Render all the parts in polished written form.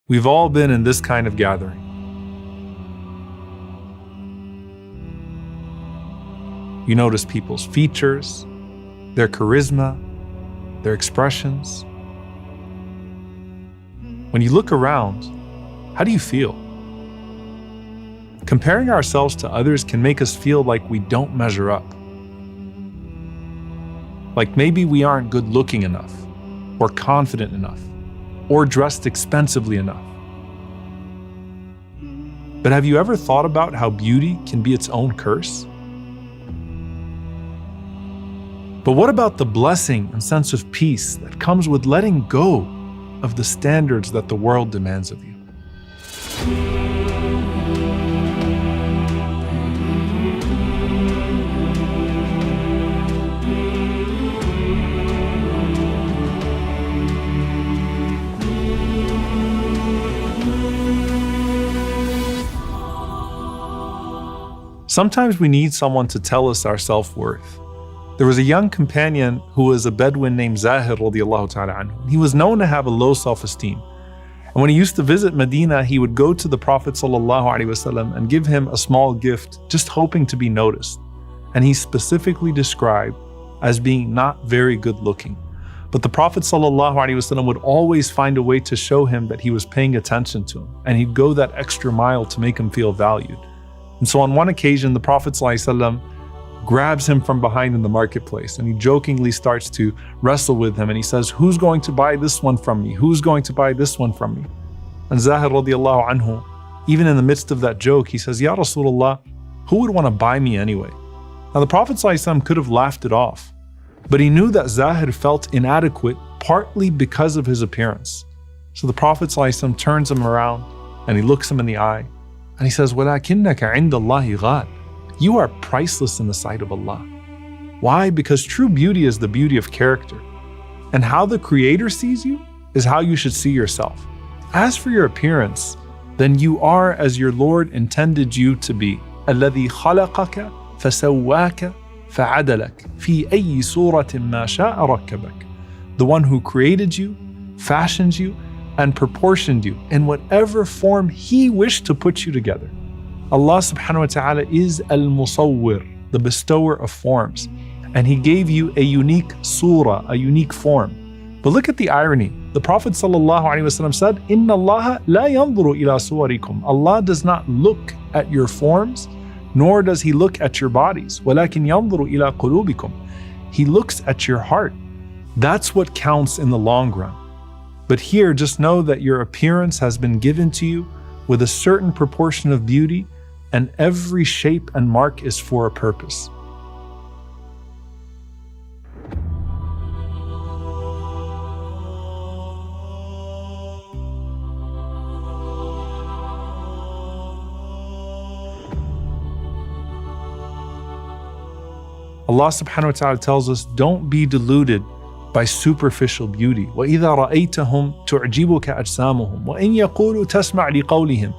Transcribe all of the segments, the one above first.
We've all been in this kind of gathering. You notice people's features, their charisma, their expressions. When you look around, how do you feel? Comparing ourselves to others can make us feel like we don't measure up. Like maybe we aren't good looking enough, or confident enough, or dressed expensively enough. But have you ever thought about how beauty can be its own curse? But what about the blessing and sense of peace that comes with letting go of the standards that the world demands of you? Sometimes we need someone to tell us our self-worth. There was a young companion who was a Bedouin named Zahir radiallahu ta'ala anhu. He was known to have a low self-esteem. And when he used to visit Medina, he would go to the Prophet ﷺ and give him a small gift, just hoping to be noticed. And he's specifically described as being not very good looking. But the Prophet ﷺ would always find a way to show him that he was paying attention to him. And he'd go that extra mile to make him feel valued. And so on one occasion, the Prophet ﷺ grabs him from behind in the marketplace and he jokingly starts to wrestle with him and he says, "Who's going to buy this one from me? Who's going to buy this one from me?" And Zahir radiallahu anhu, even in the midst of that joke, he says, "Ya Rasulullah, who would want to buy me anyway?" Now the Prophet ﷺ could have laughed it off, but he knew that Zahir felt inadequate partly because of his appearance. So the Prophet ﷺ turns him around and he looks him in the eye and he says, وَلَكِنَّكَ عِنْدَ اللَّهِ غَالٍ. You are priceless in the sight of Allah. Why? Because true beauty is the beauty of character. And how the Creator sees you is how you should see yourself. As for your appearance, then you are as your Lord intended you to be. الَّذِي خَلَقَكَ فَسَوَّاكَ فَعَدَلَكَ فِي أَيِّ صُورَةٍ مَا شَاءَ رَكَّبَكَ. The one who created you, fashioned you, and proportioned you in whatever form He wished to put you together. Allah subhanahu wa ta'ala is al-musawwir, the bestower of forms. And He gave you a unique surah, a unique form. But look at the irony. The Prophet ﷺ said, "Inna Allah la yanzuru ila suwarikum." Allah does not look at your forms, nor does He look at your bodies. وَلَكِنْ يَنظُرُ إِلَى قُلُوبِكُمْ. He looks at your heart. That's what counts in the long run. But here, just know that your appearance has been given to you with a certain proportion of beauty, and every shape and mark is for a purpose. Allah subhanahu wa ta'ala tells us, don't be deluded by superficial beauty. وَإِذَا رَأَيْتَهُمْ تُعْجِبُكَ أَجْسَامُهُمْ وَإِنْ يَقُولُوا تَسْمَعْ لِقَوْلِهِمْ.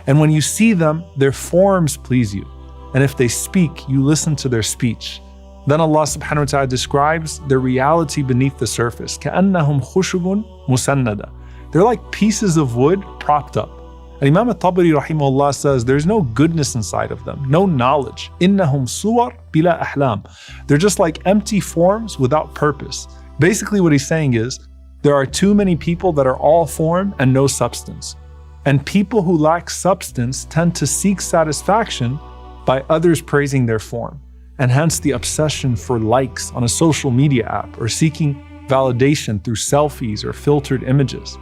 And when you see them, their forms please you. And if they speak, you listen to their speech. Then Allah subhanahu wa ta'ala describes their reality beneath the surface. كَأَنَّهُمْ خُشُبٌ مُسَنَّدَةٌ. They're like pieces of wood propped up. And Imam al-Tabari rahimahullah says there's no goodness inside of them, no knowledge. إِنَّهُمْ صُوَرْ بِلَا أَحْلَامٍ. They're just like empty forms without purpose. Basically what he's saying is, there are too many people that are all form and no substance. And people who lack substance tend to seek satisfaction by others praising their form, and hence the obsession for likes on a social media app or seeking validation through selfies or filtered images.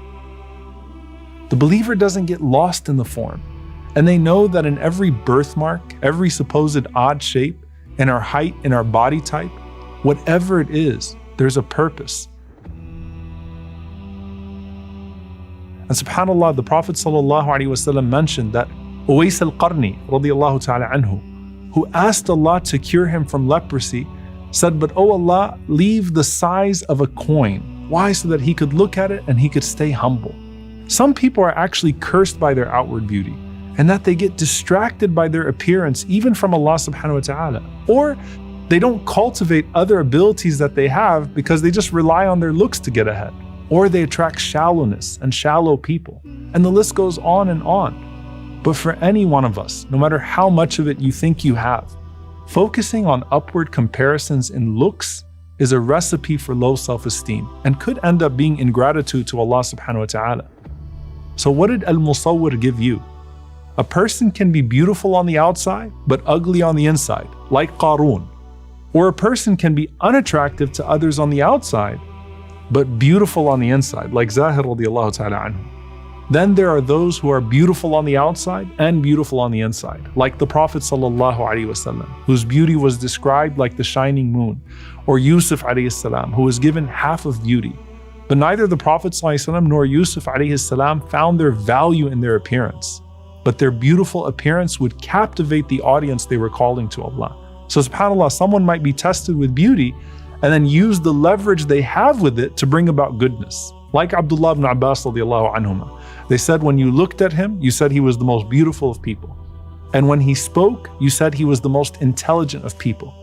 The believer doesn't get lost in the form, and they know that in every birthmark, every supposed odd shape, in our height, in our body type, whatever it is, there's a purpose. And subhanAllah, the Prophet ﷺ mentioned that Uwais al-Qarni radiallahu ta'ala anhu, who asked Allah to cure him from leprosy, said, "But oh Allah, leave the size of a coin." Why? So that he could look at it and he could stay humble. Some people are actually cursed by their outward beauty, and that they get distracted by their appearance even from Allah subhanahu wa ta'ala. Or they don't cultivate other abilities that they have because they just rely on their looks to get ahead. or they attract shallowness and shallow people, and the list goes on and on. But for any one of us, no matter how much of it you think you have, focusing on upward comparisons in looks is a recipe for low self-esteem and could end up being ingratitude to Allah subhanahu wa ta'ala. So what did Al-Musawwir give you? A person can be beautiful on the outside, but ugly on the inside, like Qarun. Or a person can be unattractive to others on the outside, but beautiful on the inside, like Zahir radiallahu ta'ala anhu. Then there are those who are beautiful on the outside and beautiful on the inside, like the Prophet sallallahu alaihi wasallam, whose beauty was described like the shining moon, or Yusuf alayhi salam, who was given half of beauty. But neither the Prophet sallallahu alaihi wasallam nor Yusuf alayhi salam found their value in their appearance, but their beautiful appearance would captivate the audience they were calling to Allah. So subhanAllah, someone might be tested with beauty and then use the leverage they have with it to bring about goodness. Like Abdullah ibn Abbas radiallahu anhuma. They said when you looked at him, you said he was the most beautiful of people. And when he spoke, you said he was the most intelligent of people.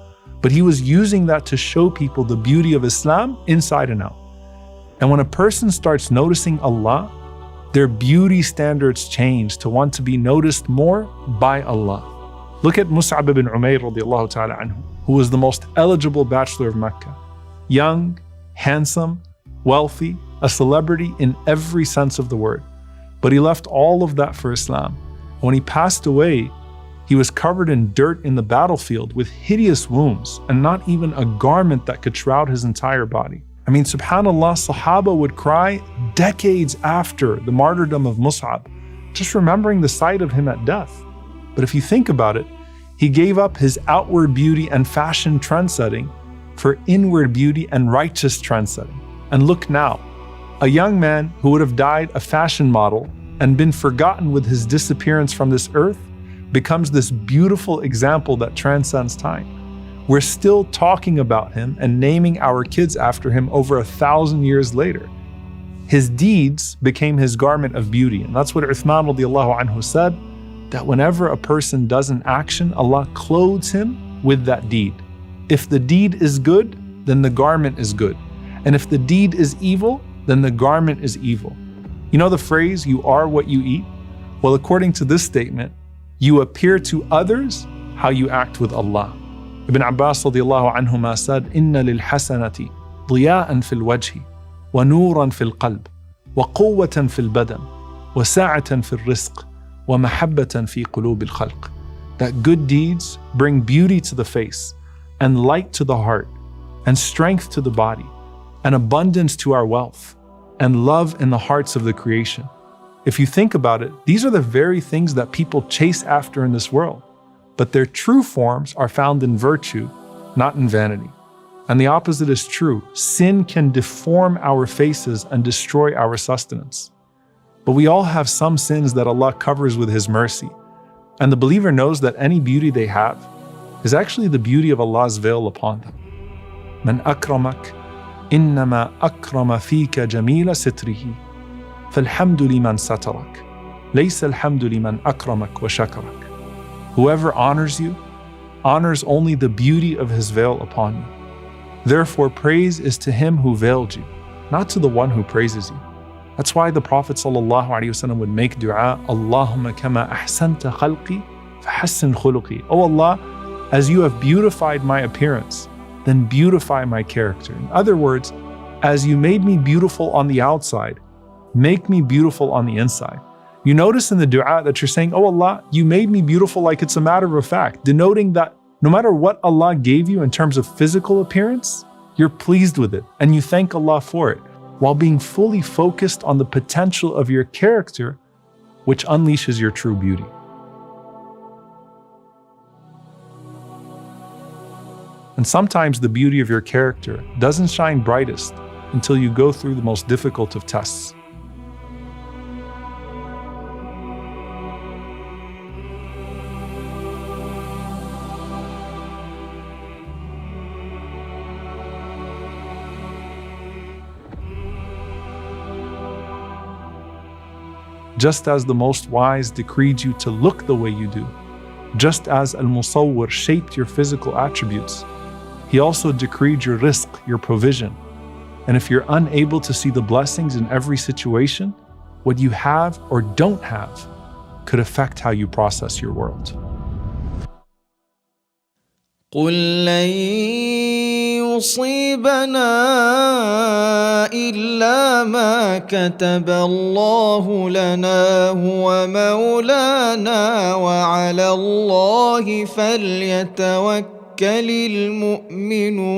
But he was using that to show people the beauty of Islam inside and out. And when a person starts noticing Allah, their beauty standards change to want to be noticed more by Allah. Look at Mus'ab ibn Umayr radiallahu ta'ala anhu, who was the most eligible bachelor of Mecca. Young, handsome, wealthy, a celebrity in every sense of the word. But he left all of that for Islam. When he passed away, he was covered in dirt in the battlefield with hideous wounds and not even a garment that could shroud his entire body. I mean, subhanAllah, Sahaba would cry decades after the martyrdom of Mus'ab, just remembering the sight of him at death. But if you think about it, he gave up his outward beauty and fashion trendsetting for inward beauty and righteous trendsetting. And look now, a young man who would have died a fashion model and been forgotten with his disappearance from this earth becomes this beautiful example that transcends time. We're still talking about him and naming our kids after him over 1,000 years later. His deeds became his garment of beauty. And that's what Uthman radiallahu anhu said, that whenever a person does an action, Allah clothes him with that deed. If the deed is good, then the garment is good. And if the deed is evil, then the garment is evil. You know the phrase, you are what you eat? Well, according to this statement, you appear to others how you act with Allah. Ibn Abbas radiallahu anhuma said, Inna lil hasanati ضياءً في الوجه ونورًا في القلب وقوة في البدن وسعة في الرزق ومحبة في قلوب الخلق. That good deeds bring beauty to the face and light to the heart and strength to the body and abundance to our wealth and love in the hearts of the creation. If you think about it, these are the very things that people chase after in this world. But their true forms are found in virtue, not in vanity. And the opposite is true. Sin can deform our faces and destroy our sustenance. But we all have some sins that Allah covers with His mercy. And the believer knows that any beauty they have is actually the beauty of Allah's veil upon them. Man akramak, innama akrama fika jamila sitrihi, falhamdu liman satarak, laysa alhamdu liman akramak wa shakarak. Whoever honors you, honors only the beauty of his veil upon you. Therefore, praise is to him who veiled you, not to the one who praises you. That's why the Prophet ﷺ would make dua, Allahumma kama ahsanta khalqi, fahassin khuluqi. Oh Allah, as you have beautified my appearance, then beautify my character. In other words, as you made me beautiful on the outside, make me beautiful on the inside. You notice in the dua that you're saying, oh Allah, you made me beautiful like it's a matter of fact, denoting that no matter what Allah gave you in terms of physical appearance, you're pleased with it and you thank Allah for it, while being fully focused on the potential of your character, which unleashes your true beauty. And sometimes the beauty of your character doesn't shine brightest until you go through the most difficult of tests. Just as the most wise decreed you to look the way you do, just as Al-Musawwir shaped your physical attributes, he also decreed your rizq, your provision. And if you're unable to see the blessings in every situation, what you have or don't have could affect how you process your world. قل لن يصيبنا إلا ما كتب الله لنا هو مولانا وعلى الله فليتوكل المؤمنون.